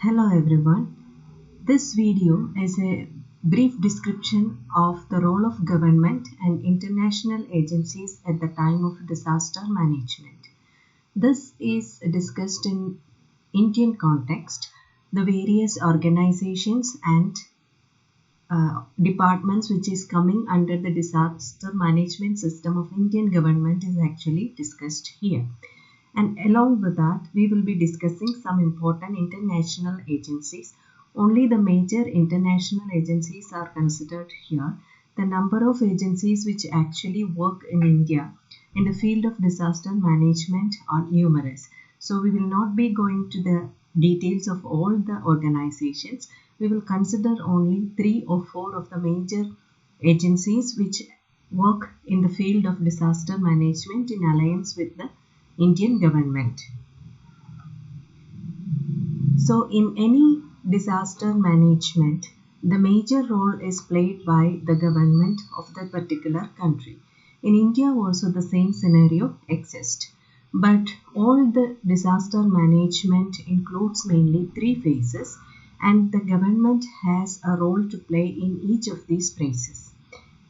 Hello everyone. This video is a brief description of the role of government and international agencies at the time of disaster management. This is discussed in Indian context, the various organizations and departments which is coming under the disaster management system of Indian government is actually discussed here. And along with that, we will be discussing some important international agencies. Only the major international agencies are considered here. The number of agencies which actually work in India in the field of disaster management are numerous. So we will not be going to the details of all the organizations. We will consider only 3 or 4 of the major agencies which work in the field of disaster management in alliance with the Indian government. So in any disaster management, the major role is played by the government of the particular country. In India also the same scenario exists. But all the disaster management includes mainly 3 phases, and the government has a role to play in each of these phases.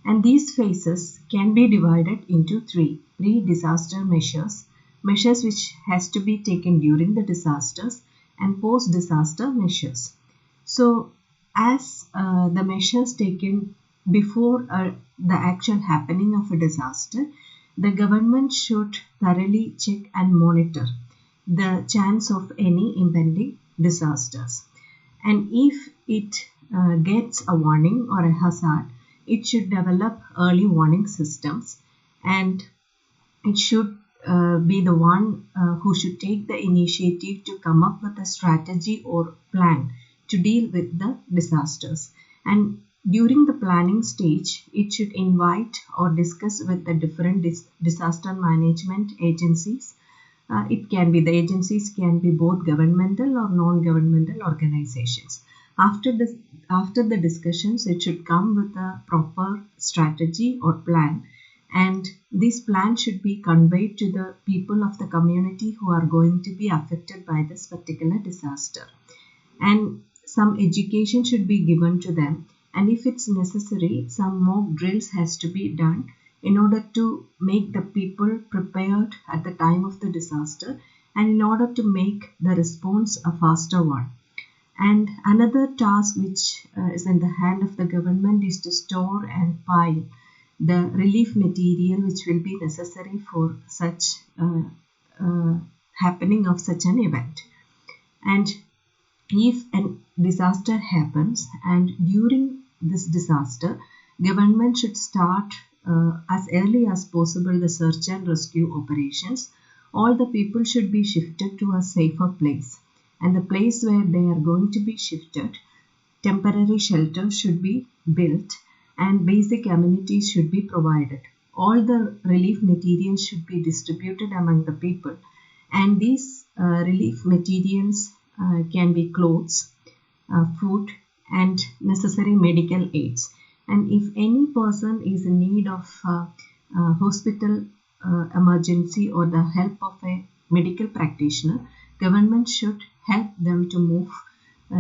And these phases can be divided into 3: pre-disaster measures, measures which has to be taken during the disasters, and post-disaster measures. So as the measures taken before the actual happening of a disaster, the government should thoroughly check and monitor the chance of any impending disasters. And if it gets a warning or a hazard, it should develop early warning systems, and it should be the one who should take the initiative to come up with a strategy or plan to deal with the disasters. And during the planning stage, it should invite or discuss with the different disaster management agencies. The agencies can be both governmental or non-governmental organizations. After the discussions, it should come with a proper strategy or plan, and this plan should be conveyed to the people of the community who are going to be affected by this particular disaster. And some education should be given to them, and if it's necessary, some mock drills has to be done in order to make the people prepared at the time of the disaster, and in order to make the response a faster one. And another task which is in the hand of the government is to store and pile the relief material which will be necessary for such happening of such an event. And if a disaster happens, and during this disaster, government should start as early as possible the search and rescue operations. All the people should be shifted to a safer place, and the place where they are going to be shifted, temporary shelter should be built, and basic amenities should be provided. All the relief materials should be distributed among the people, and these relief materials can be clothes, food, and necessary medical aids. And if any person is in need of hospital emergency or the help of a medical practitioner, government should help them to move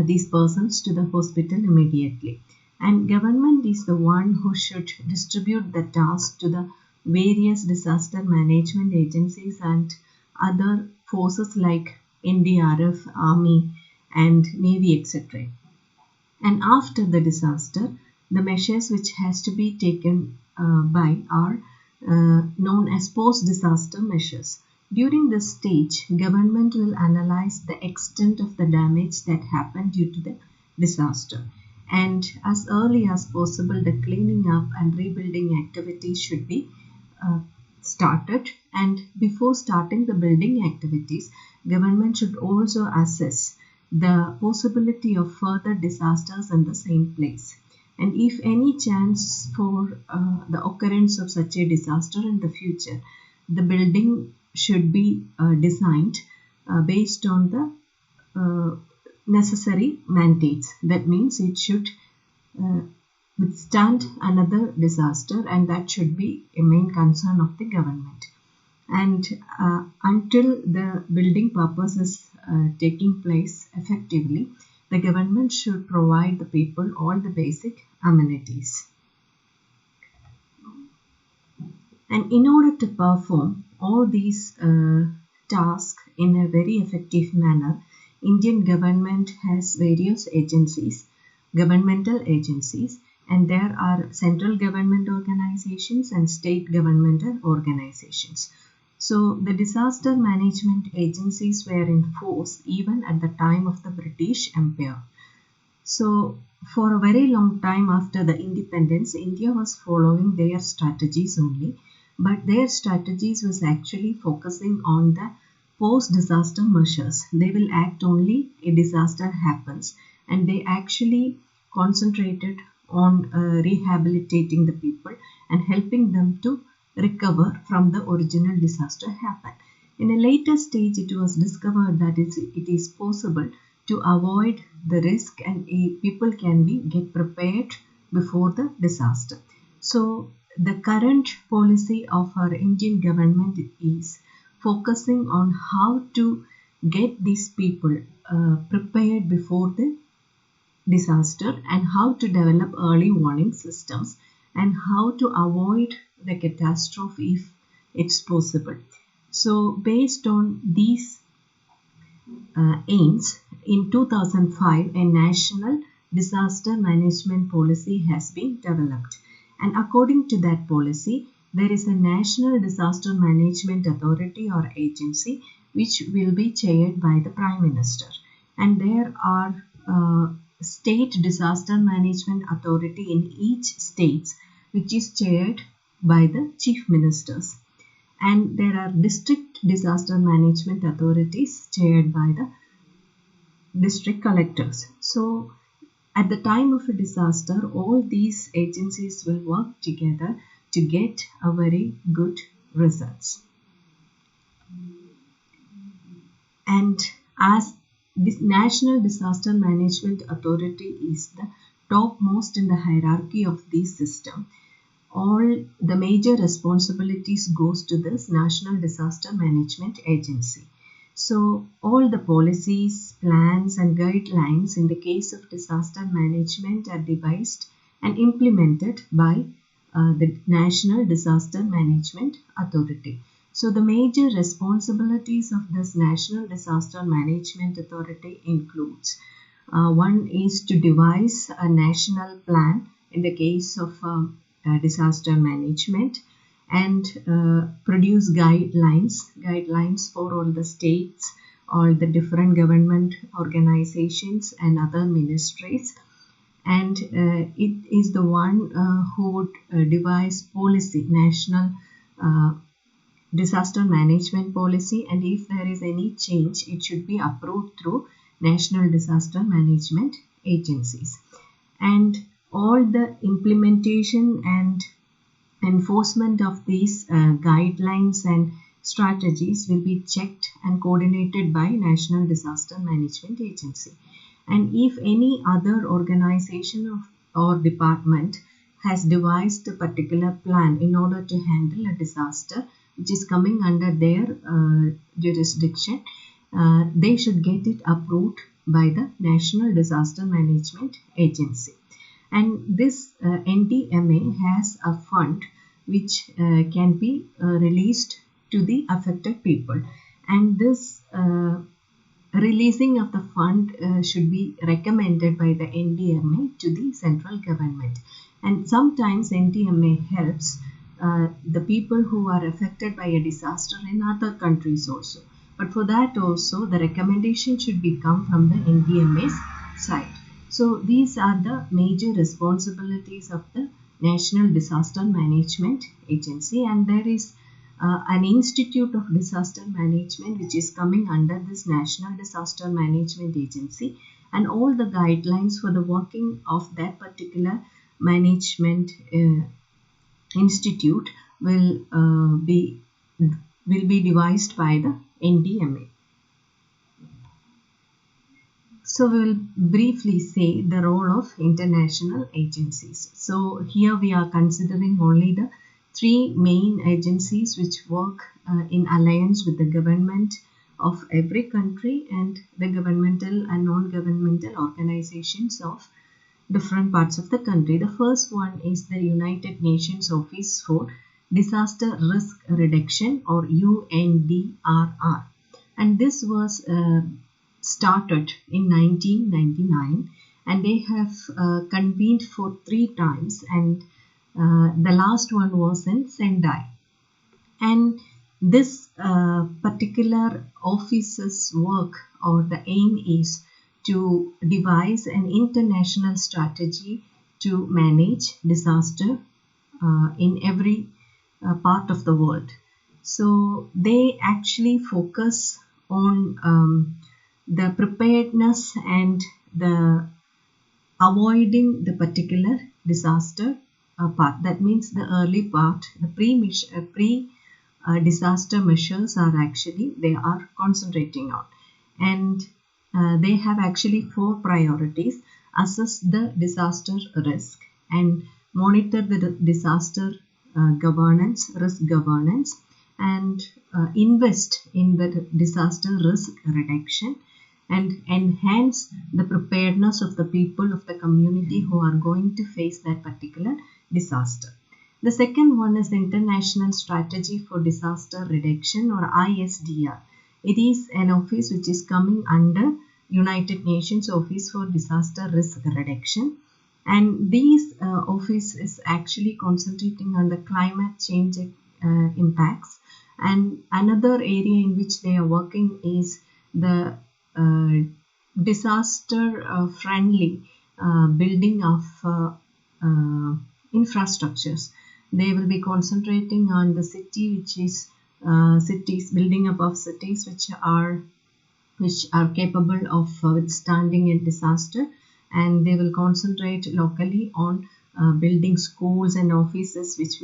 these persons to the hospital immediately. And government is the one who should distribute the task to the various disaster management agencies and other forces like NDRF, Army, and Navy, etc. And after the disaster, the measures which has to be taken by are known as post-disaster measures. During this stage, government will analyze the extent of the damage that happened due to the disaster. And as early as possible, the cleaning up and rebuilding activities should be started. And before starting the building activities, government should also assess the possibility of further disasters in the same place. And if any chance for the occurrence of such a disaster in the future, the building should be designed based on the necessary mandates. That means it should withstand another disaster, and that should be a main concern of the government. And until the building purpose is taking place effectively, the government should provide the people all the basic amenities. And in order to perform all these tasks in a very effective manner, Indian government has various agencies, governmental agencies, and there are central government organizations and state governmental organizations. So the disaster management agencies were in force even at the time of the British Empire. So for a very long time after the independence, India was following their strategies only, but their strategies was actually focusing on the post-disaster measures. They will act only a disaster happens, and they actually concentrated on rehabilitating the people and helping them to recover from the original disaster happened. In a later stage, it was discovered that it is possible to avoid the risk and people can get prepared before the disaster. So the current policy of our Indian government is focusing on how to get these people prepared before the disaster and how to develop early warning systems and how to avoid the catastrophe if it's possible. So based on these aims, in 2005 a national disaster management policy has been developed, and according to that policy there is a National Disaster Management Authority or agency which will be chaired by the Prime Minister, and there are state disaster management authority in each state which is chaired by the chief ministers, and there are district disaster management authorities chaired by the district collectors. So at the time of a disaster, all these agencies will work together to get a very good results. And as this National Disaster Management Authority is the topmost in the hierarchy of this system, all the major responsibilities goes to this National Disaster Management Agency. So all the policies, plans and guidelines in the case of disaster management are devised and implemented by the National Disaster Management Authority. So the major responsibilities of this National Disaster Management Authority includes one is to devise a national plan in the case of disaster management and produce guidelines for all the states, all the different government organizations and other ministries, and it is the one who would devise policy, national disaster management policy, and if there is any change it should be approved through National Disaster Management agencies, and all the implementation and enforcement of these guidelines and strategies will be checked and coordinated by National Disaster Management Agency. And if any other organization or department has devised a particular plan in order to handle a disaster which is coming under their jurisdiction, they should get it approved by the National Disaster Management Agency. And this NDMA has a fund which can be released to the affected people, and this releasing of the fund should be recommended by the NDMA to the central government, and sometimes NDMA helps the people who are affected by a disaster in other countries also, but for that also the recommendation should be come from the NDMA's side. So these are the major responsibilities of the National Disaster Management Agency, and there is an Institute of Disaster Management which is coming under this National Disaster Management Agency, and all the guidelines for the working of that particular management institute will be devised by the NDMA. So we will briefly say the role of international agencies. So here we are considering only the three main agencies which work in alliance with the government of every country and the governmental and non-governmental organizations of different parts of the country. The first one is the United Nations Office for Disaster Risk Reduction, or UNDRR, and this was started in 1999, and they have convened for 3 times, and the last one was in Sendai. And this particular office's work, or the aim, is to devise an international strategy to manage disaster in every part of the world. So they actually focus on the preparedness and the avoiding the particular disaster part. That means the early part, the pre-disaster measures are actually they are concentrating on. And they have actually 4 priorities: assess the disaster risk and monitor the disaster risk governance, and invest in the disaster risk reduction, and enhance the preparedness of the people of the community who are going to face that particular disaster. The second one is International Strategy for Disaster Reduction, or ISDR. It is an office which is coming under United Nations Office for Disaster Risk Reduction, and this office is actually concentrating on the climate change impacts. And another area in which they are working is the disaster friendly building of infrastructures. They will be concentrating on the city, which is cities, building up of cities which are capable of withstanding a disaster, and they will concentrate locally on building schools and offices which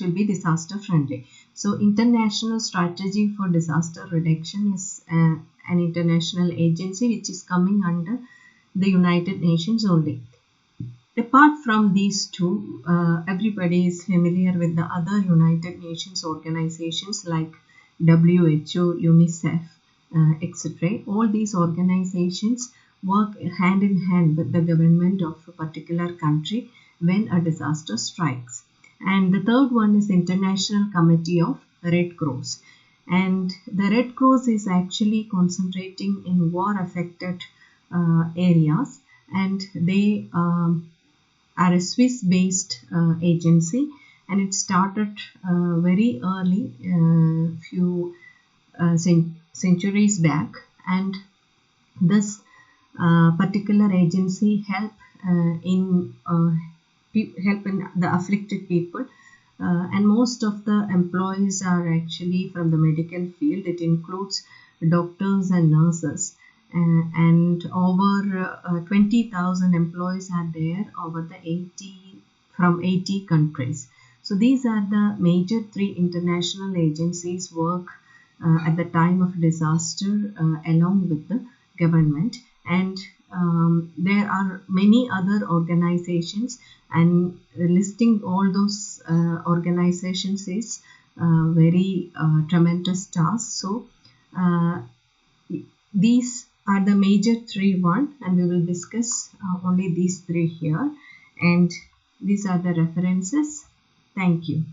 will be disaster friendly. So international strategy for disaster reduction is an international agency which is coming under the United Nations only. Apart from these two, everybody is familiar with the other United Nations organizations like WHO, UNICEF, etc. All these organizations work hand in hand with the government of a particular country when a disaster strikes. And the third one is International Committee of Red Cross. And the Red Cross is actually concentrating in war-affected areas, and they are a Swiss-based agency, and it started very early, few centuries back, and this particular agency help in the afflicted people, and most of the employees are actually from the medical field. It includes doctors and nurses, and over 20,000 employees are there from 80 countries. So these are the major 3 international agencies work at the time of disaster along with the government. And there are many other organizations, and listing all those organizations is very tremendous task. So these are the major 3 and we will discuss only these 3 here, and these are the references. Thank you.